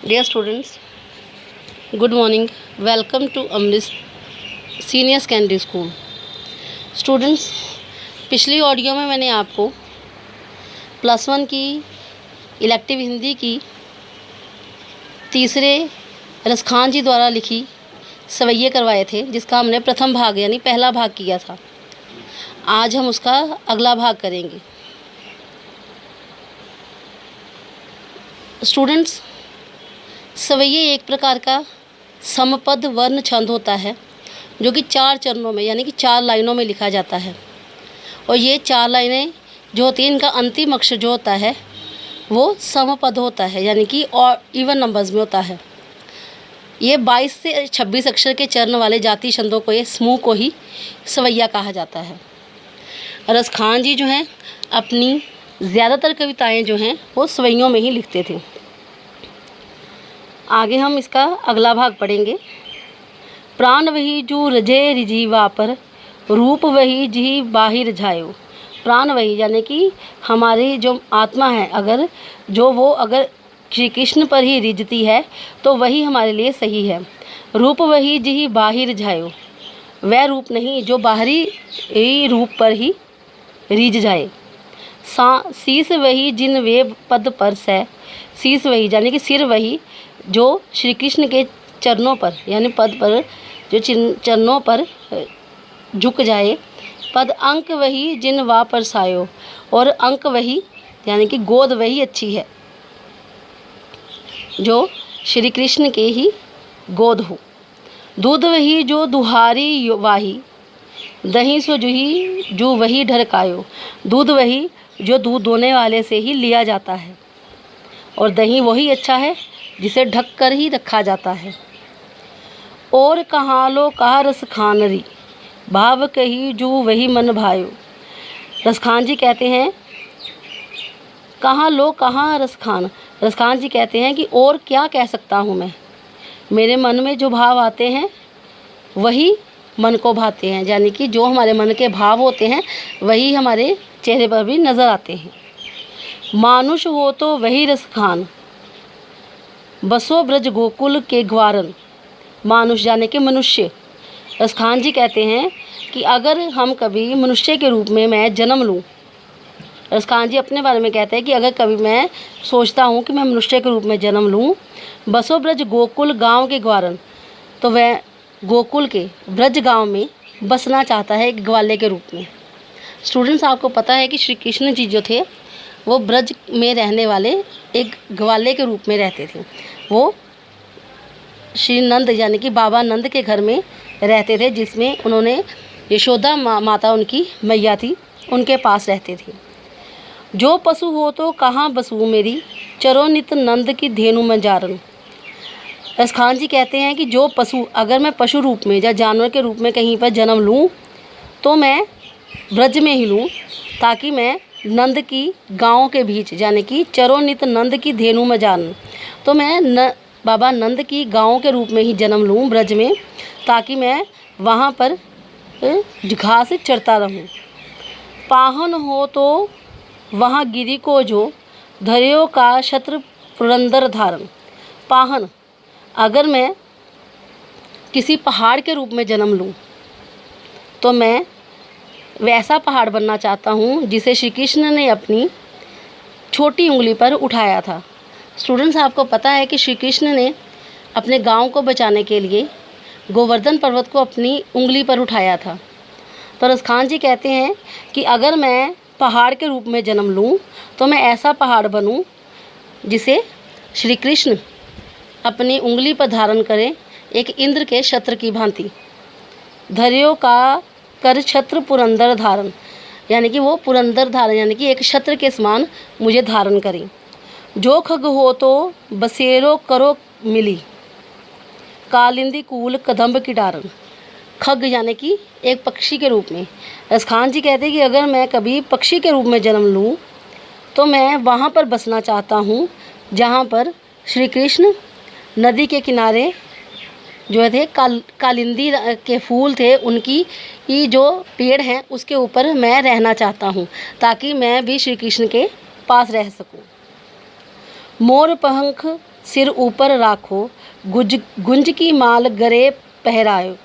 Dear students, good morning. Welcome to Amrit senior secondary school. Students, पिछली audio में मैंने आपको +1 की इलेक्टिव हिंदी की तीसरे रसखान जी द्वारा लिखी सवैये करवाए थे, जिसका हमने प्रथम भाग यानी पहला भाग किया था। आज हम उसका अगला भाग करेंगे। स्टूडेंट्स, सवैये एक प्रकार का समपद वर्ण छंद होता है जो कि 4 चरणों में यानी कि 4 लाइनों में लिखा जाता है। और ये 4 लाइनें जो होती हैं, इनका अंतिम अक्षर जो होता है वो समपद होता है, यानी कि और इवन नंबर्स में होता है। ये 22 से 26 अक्षर के चरण वाले जाति छंदों को, ये समूह को ही सवैया कहा जाता है। रसखान जी जो हैं अपनी ज़्यादातर कविताएं जो हैं वो सवैयों में ही लिखते थे। आगे हम इसका अगला भाग पढ़ेंगे। प्राण वही जो रजे रिझी वापर, रूप वही जी बाहिर झायो। प्राण वही यानी कि हमारी जो आत्मा है, अगर श्री कृष्ण पर ही रिझती है तो वही हमारे लिए सही है। रूप वही जी बाहिर झायो, वह रूप नहीं जो बाहरी रूप पर ही रिझ जाए। शीस वही जिन वे पद पर सै, शीस वही यानी कि सिर वही जो श्री कृष्ण के चरणों पर यानी पद पर जो चरणों पर झुक जाए। पद अंक वही जिन वा पर सायो, और अंक वही यानी कि गोद वही अच्छी है जो श्री कृष्ण के ही गोद हो। दूध वही जो दुहारी वाही, दही सो जूही जो वही ढरकायो। दूध वही जो दूध दोने वाले से ही लिया जाता है, और दही वही अच्छा है जिसे ढक कर ही रखा जाता है। और कहाँ लो कहा रसखानरी, भाव कही जो वही मन भायो। रसखान जी कहते हैं, कहाँ लो कहाँ रसखान। रसखान जी कहते हैं कि और क्या कह सकता हूँ मैं, मेरे मन में जो भाव आते हैं वही मन को भाते हैं, यानी कि जो हमारे मन के भाव होते हैं वही हमारे चेहरे पर भी नज़र आते हैं। मानुष हो तो वही रसखान, बसो ब्रज गोकुल के ग्वारन। मानुष यानी कि मनुष्य। रसखान जी कहते हैं कि अगर हम कभी मनुष्य के रूप में मैं जन्म लूँ, रसखान जी अपने बारे में कहते हैं कि अगर कभी मैं सोचता हूँ कि मैं मनुष्य के रूप में जन्म लूँ, बसो ब्रज गोकुल गांव के ग्वारन, तो वह गोकुल के ब्रज गांव में बसना चाहता है एक ग्वाले के रूप में। स्टूडेंट्स, आपको पता है कि श्री कृष्ण जी जो थे वो ब्रज में रहने वाले एक ग्वाले के रूप में रहते थे। वो श्री नंद यानी कि बाबा नंद के घर में रहते थे, जिसमें उन्होंने यशोदा माता उनकी मैया थी, उनके पास रहते थे। जो पशु हो तो कहाँ बसू मेरी, चरो नित नंद की धेनु में जारन। रसखान जी कहते हैं कि जो पशु, अगर मैं पशु रूप में या जानवर के रूप में कहीं पर जन्म लूँ तो मैं ब्रज में ही लूँ, ताकि मैं नंद की गाँव के बीच यानी कि चरो नित नंद की धेनु में जान, तो मैं बाबा नंद की गाँव के रूप में ही जन्म लूँ ब्रज में, ताकि मैं वहाँ पर घास चरता रहूँ। पाहन हो तो वहाँ गिरी को जो, धर्यो का छत्र पुरंदर धारण। पाहन, अगर मैं किसी पहाड़ के रूप में जन्म लूँ तो मैं वैसा पहाड़ बनना चाहता हूँ जिसे श्री कृष्ण ने अपनी छोटी उंगली पर उठाया था। स्टूडेंट्स, आपको पता है कि श्री कृष्ण ने अपने गांव को बचाने के लिए गोवर्धन पर्वत को अपनी उंगली पर उठाया था। तो रसखान जी कहते हैं कि अगर मैं पहाड़ के रूप में जन्म लूँ तो मैं ऐसा पहाड़ बनूँ जिसे श्री कृष्ण अपनी उंगली पर धारण करें, एक इंद्र के छत्र की भांति। धर्यो का कर छत्र पुरंदर धारण, यानी कि वो पुरंदर धारण यानी कि एक छत्र के समान मुझे धारण करें। जो खग हो तो बसेरो करो मिली, कालिंदी कूल कदम्ब की डारन। खग यानी कि एक पक्षी के रूप में। रसखान जी कहते हैं कि अगर मैं कभी पक्षी के रूप में जन्म लूँ तो मैं वहाँ पर बसना चाहता हूँ जहाँ पर श्री कृष्ण नदी के किनारे जो थे कालिंदी के फूल थे, उनकी जो पेड़ हैं उसके ऊपर मैं रहना चाहता हूँ, ताकि मैं भी श्री कृष्ण के पास रह सकूँ। मोर पंख सिर ऊपर राखो, गुंज की माल गरे पहरायो।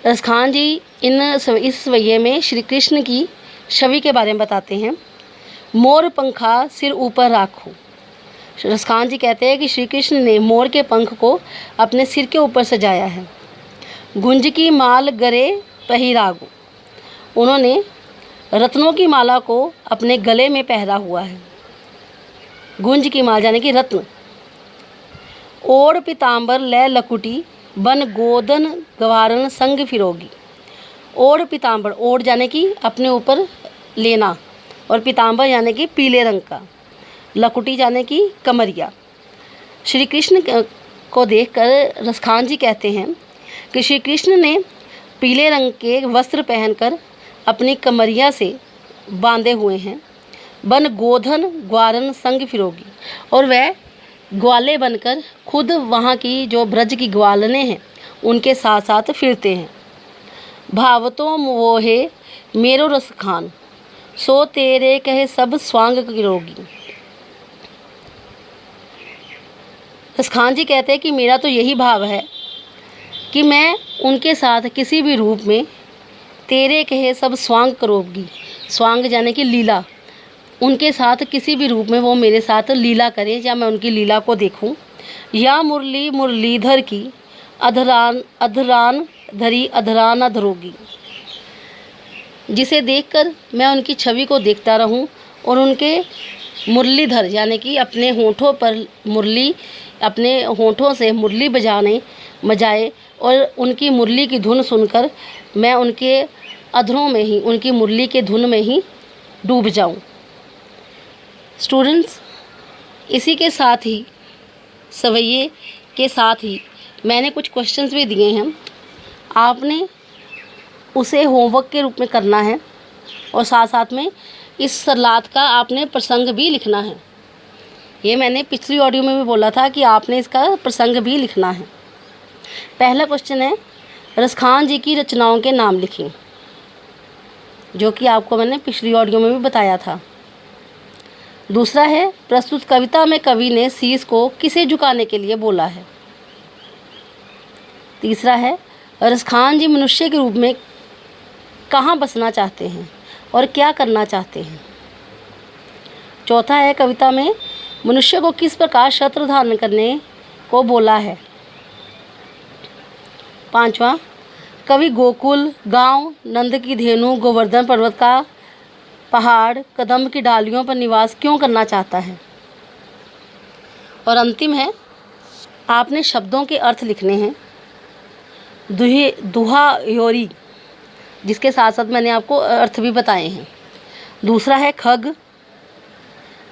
रसखान जी इस सवैये में श्री कृष्ण की छवि के बारे में बताते हैं। मोर पंखा सिर ऊपर राखो। रसखान जी कहते हैं कि श्री कृष्ण ने मोर के पंख को अपने सिर के ऊपर सजाया है। गुंज की माल गरे पहिरागो, उन्होंने रत्नों की माला को अपने गले में पहरा हुआ है। गुंज की माल यानी कि रत्न। ओढ़ पीताम्बर लै लकुटी, बन गोदन गवारन संग फिरोगी। ओढ़ पीताम्बर, ओढ़ यानी कि अपने ऊपर लेना, और पीताम्बर यानी कि पीले रंग का, लकुटी यानी कि कमरिया। श्री कृष्ण को देखकर रसखान जी कहते हैं कि श्री कृष्ण ने पीले रंग के वस्त्र पहनकर अपनी कमरिया से बांधे हुए हैं। बन गोधन ग्वारन संग फिरोगी, और वह ग्वाले बनकर खुद वहाँ की जो ब्रज की ग्वालने हैं उनके साथ साथ फिरते हैं। भावतों मोहे मेरो रसखान, सो तेरे कहे सब स्वांग किरोगी। रसखान जी कहते हैं कि मेरा तो यही भाव है कि मैं उनके साथ किसी भी रूप में तेरे कहे सब स्वांग करोगी। स्वांग यानी कि लीला, उनके साथ किसी भी रूप में वो मेरे साथ लीला करें या मैं उनकी लीला को देखूं। या मुरली मुरलीधर की अधरान अधरान धरी अधरान अधरोगी, जिसे देखकर मैं उनकी छवि को देखता रहूं और उनके मुरलीधर यानी कि अपने होठों पर मुरली, अपने होठों से मुरली बजाए और उनकी मुरली की धुन सुनकर मैं उनके अधरों में ही, उनकी मुरली के धुन में ही डूब जाऊं। स्टूडेंट्स, इसी के साथ ही सवैये के साथ ही मैंने कुछ क्वेश्चंस भी दिए हैं। आपने उसे होमवर्क के रूप में करना है और साथ साथ में इस सरलात का आपने प्रसंग भी लिखना है। ये मैंने पिछली ऑडियो में भी बोला था कि आपने इसका प्रसंग भी लिखना है। पहला क्वेश्चन है, रसखान जी की रचनाओं के नाम लिखें, जो कि आपको मैंने पिछली ऑडियो में भी बताया था। दूसरा है, प्रस्तुत कविता में कवि ने शीश को किसे झुकाने के लिए बोला है। तीसरा है, रसखान जी मनुष्य के रूप में कहाँ बसना चाहते हैं और क्या करना चाहते हैं। चौथा है, कविता में मनुष्य को किस प्रकार छत्र धारण करने को बोला है। पांचवा, कवि गोकुल, गांव, नंद की धेनु, गोवर्धन पर्वत का पहाड़, कदम्ब की डालियों पर निवास क्यों करना चाहता है। और अंतिम है, आपने शब्दों के अर्थ लिखने हैं। दुहा योरी, जिसके साथ साथ मैंने आपको अर्थ भी बताए हैं। दूसरा है खग,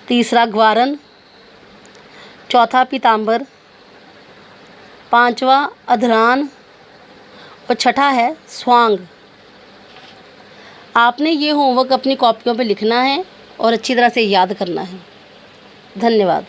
तीसरा ग्वारन, चौथा पीताम्बर, पांचवा अधरान और छठा है स्वांग। आपने ये होमवर्क अपनी कॉपियों पे लिखना है और अच्छी तरह से याद करना है। धन्यवाद।